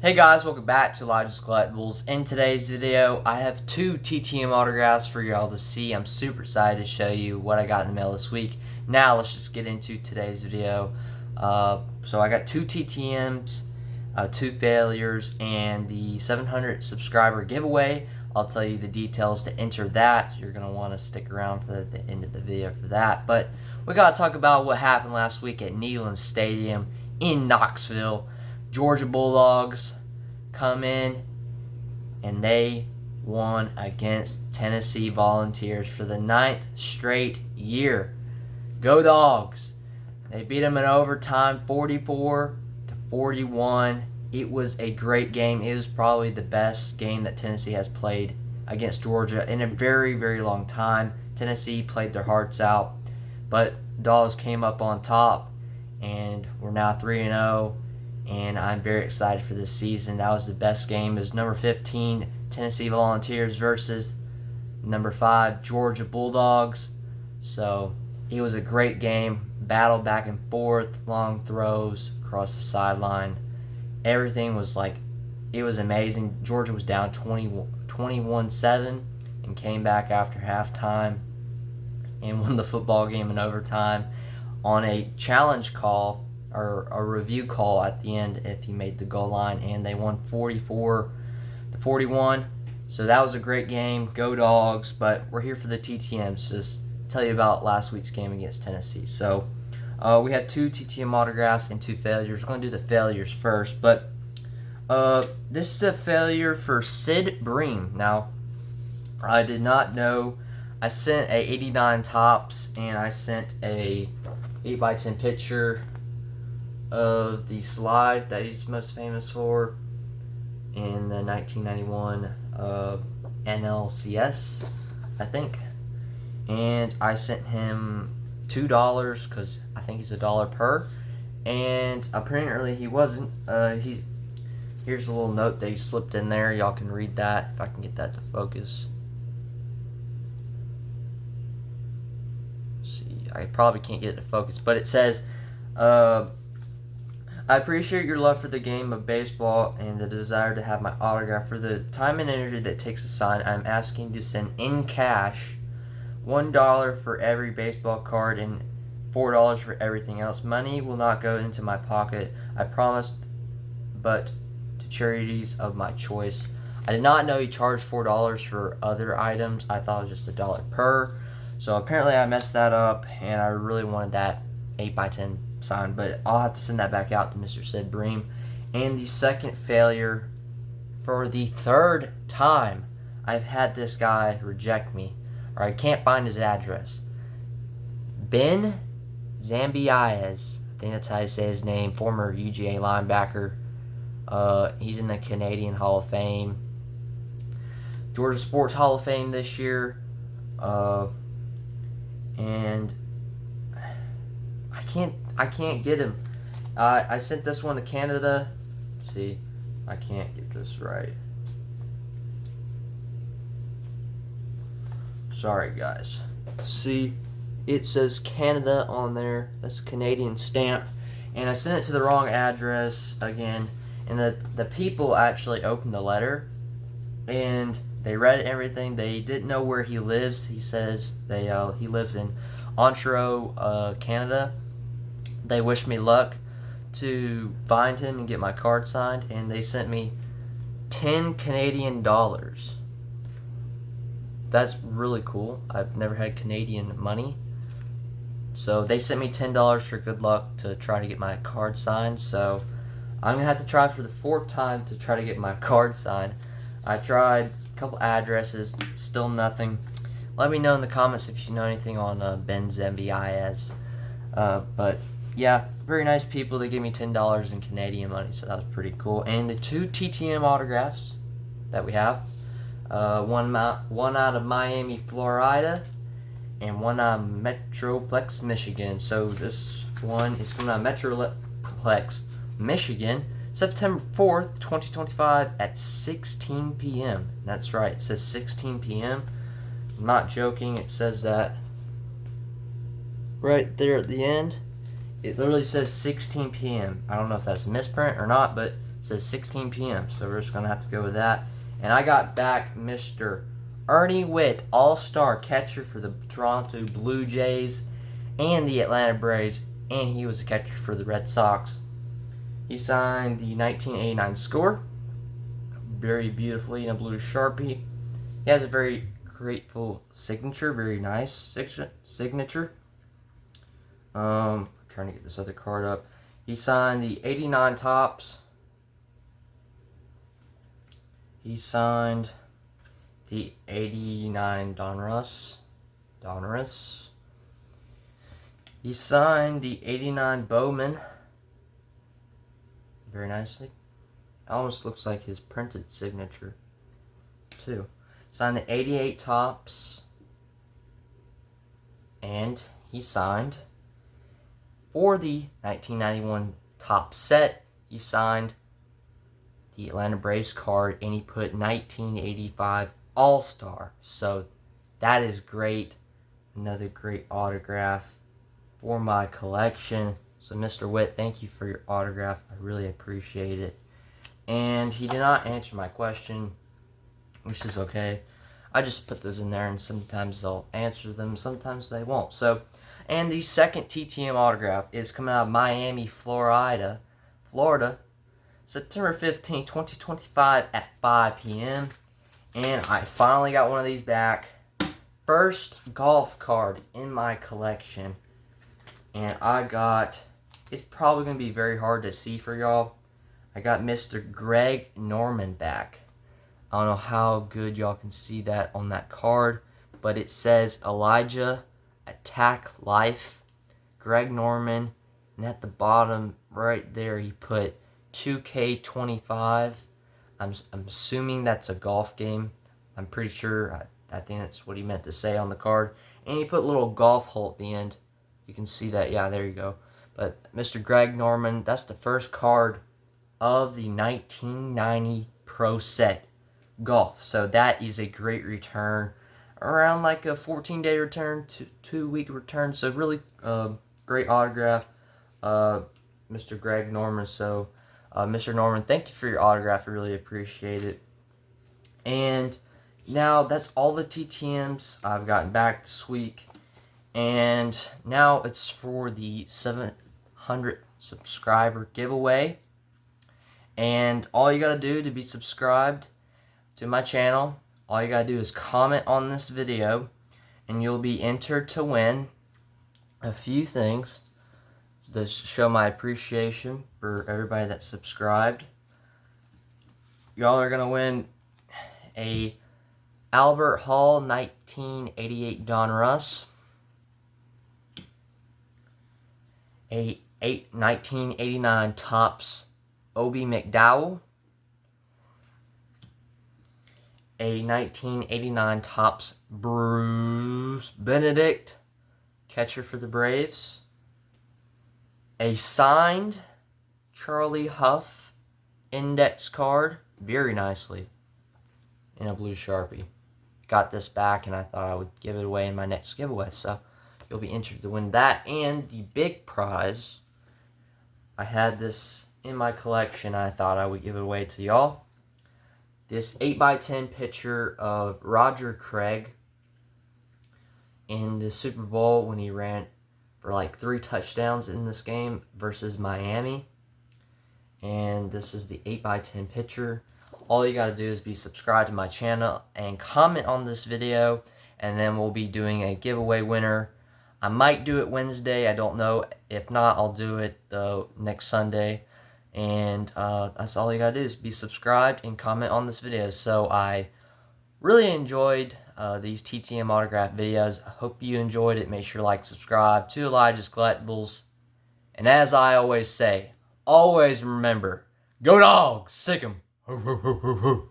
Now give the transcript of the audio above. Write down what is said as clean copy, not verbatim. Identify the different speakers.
Speaker 1: Hey guys, welcome back to Elijah's Collectibles. In today's video, I have two TTM autographs for y'all to see. I'm super excited to show you what I got in the mail this week. Now let's just get into today's video. So I got two TTMs, two failures, and the 700 subscriber giveaway. I'll tell you the details to enter that. You're going to want to stick around for the end of the video for that. But we got to talk about what happened last week at Neyland Stadium in Knoxville. Georgia Bulldogs come in and they won against Tennessee Volunteers for the 9th straight year. Go Dogs! They beat them in overtime 44-41. It was a great game. It was probably the best game that Tennessee has played against Georgia in a very, very long time. Tennessee played their hearts out, but Dogs came up on top, and we're now 3-0. And I'm very excited for this season. That was the best game. It was number 15, Tennessee Volunteers versus number 5, Georgia Bulldogs. So it was a great game. Battle back and forth, long throws across the sideline. Everything was it was amazing. Georgia was down 21-7 and came back after halftime and won the football game in overtime on a challenge call, or a review call at the end if he made the goal line, and they won 44-41. So that was a great game. Go Dogs! But we're here for the TTMs. Just tell you about last week's game against Tennessee. So we had two TTM autographs and two failures. We're going to do the failures first, but this is a failure for Sid Bream. Now, I did not know. I sent a 89 Topps, and I sent a 8x10 picture of the slide that he's most famous for in the 1991 NLCS, I think. And I sent him $2 because I think he's $1 per. And apparently he wasn't. Here's a little note that he slipped in there. Y'all can read that if I can get that to focus. Let's see, I probably can't get it to focus, but it says, I appreciate your love for the game of baseball and the desire to have my autograph. For the time and energy that takes to sign, I'm asking you to send in cash $1 for every baseball card and $4 for everything else. Money will not go into my pocket, I promise, but to charities of my choice. I did not know he charged $4 for other items. I thought it was just $1 per. So apparently I messed that up, and I really wanted that 8x10 signed, but I'll have to send that back out to Mr. Sid Bream. And the second failure, for the third time, I've had this guy reject me, or I can't find his address. Ben Zambias, I think that's how you say his name, former UGA linebacker. He's in the Canadian Hall of Fame, Georgia Sports Hall of Fame this year, and I can't get him. I sent this one to Canada. Let's see, I can't get this right. Sorry, guys. See, it says Canada on there. That's a Canadian stamp. And I sent it to the wrong address again. And the people actually opened the letter, and they read everything. They didn't know where he lives. He says he lives in Ontario, Canada. They wished me luck to find him and get my card signed, and they sent me 10 Canadian dollars. That's really cool. I've never had Canadian money. So they sent me $10 for good luck to try to get my card signed. So I'm going to have to try for the 4th time to try to get my card signed. I tried a couple addresses, still nothing. Let me know in the comments if you know anything on Ben Zambias. But yeah, very nice people. They gave me $10 in Canadian money, so that was pretty cool. And the two TTM autographs that we have, one out of Miami, Florida, and one out of Metroplex, Michigan. So this one is coming out of Metroplex, Michigan, September 4th, 2025 at 16 p.m. That's right, it says 16 p.m. I'm not joking, it says that right there at the end. It literally says 16 p.m. I don't know if that's a misprint or not, but says 16 p.m. So we're just going to have to go with that. And I got back Mr. Ernie Witt, all-star catcher for the Toronto Blue Jays and the Atlanta Braves, and he was a catcher for the Red Sox. He signed the 1989 score very beautifully in a blue Sharpie. He has a very grateful signature, very nice signature. Trying to get this other card up. He signed the 89 Topps. He signed the 89 Donruss. He signed the 89 Bowman. Very nicely. Almost looks like his printed signature, too. Signed the 88 Topps. And he signed, for the 1991 Topps set, he signed the Atlanta Braves card, and he put 1985 All-Star. So that is great. Another great autograph for my collection. So Mr. Witt, thank you for your autograph. I really appreciate it. And he did not answer my question, which is okay. I just put those in there, and sometimes they'll answer them, sometimes they won't. So, and the second TTM autograph is coming out of Miami, Florida, September 15, 2025 at 5 p.m. And I finally got one of these back. First golf card in my collection. And I got, it's probably going to be very hard to see for y'all. I got Mr. Greg Norman back. I don't know how good y'all can see that on that card, but it says Elijah Attack Life, Greg Norman, and at the bottom right there he put 2K25. I'm assuming that's a golf game. I'm pretty sure, I think that's what he meant to say on the card. And he put a little golf hole at the end. You can see that, yeah, there you go. But Mr. Greg Norman, that's the first card of the 1990 Pro Set Golf. So that is a great return. Around like a 14-day return, 2-week return. So really great autograph, Mr. Greg Norman. So Mr. Norman, thank you for your autograph. I really appreciate it. And now that's all the TTMs I've gotten back this week. And now it's for the 700 subscriber giveaway. And all you got to do to be subscribed to my channel, all you got to do is comment on this video, and you'll be entered to win a few things to show my appreciation for everybody that subscribed. Y'all are going to win a Albert Hall 1988 Donruss, a 1989 Topps Obie McDowell, a 1989 Topps Bruce Benedict, catcher for the Braves, a signed Charlie Huff index card, very nicely, in a blue Sharpie. Got this back, and I thought I would give it away in my next giveaway, so you'll be entered to win that. And the big prize, I had this in my collection. I thought I would give it away to y'all. This 8x10 picture of Roger Craig in the Super Bowl when he ran for like 3 touchdowns in this game versus Miami. And this is the 8x10 picture. All you gotta do is be subscribed to my channel and comment on this video, and then we'll be doing a giveaway winner. I might do it Wednesday, I don't know. If not, I'll do it next Sunday. And that's all you gotta do is be subscribed and comment on this video. So I really enjoyed these TTM autograph videos. I hope you enjoyed it. Make sure to like, subscribe to Elijah's Collectibles. And as I always say, always remember, go dogs, sick 'em. Ho, ho, ho, ho, ho.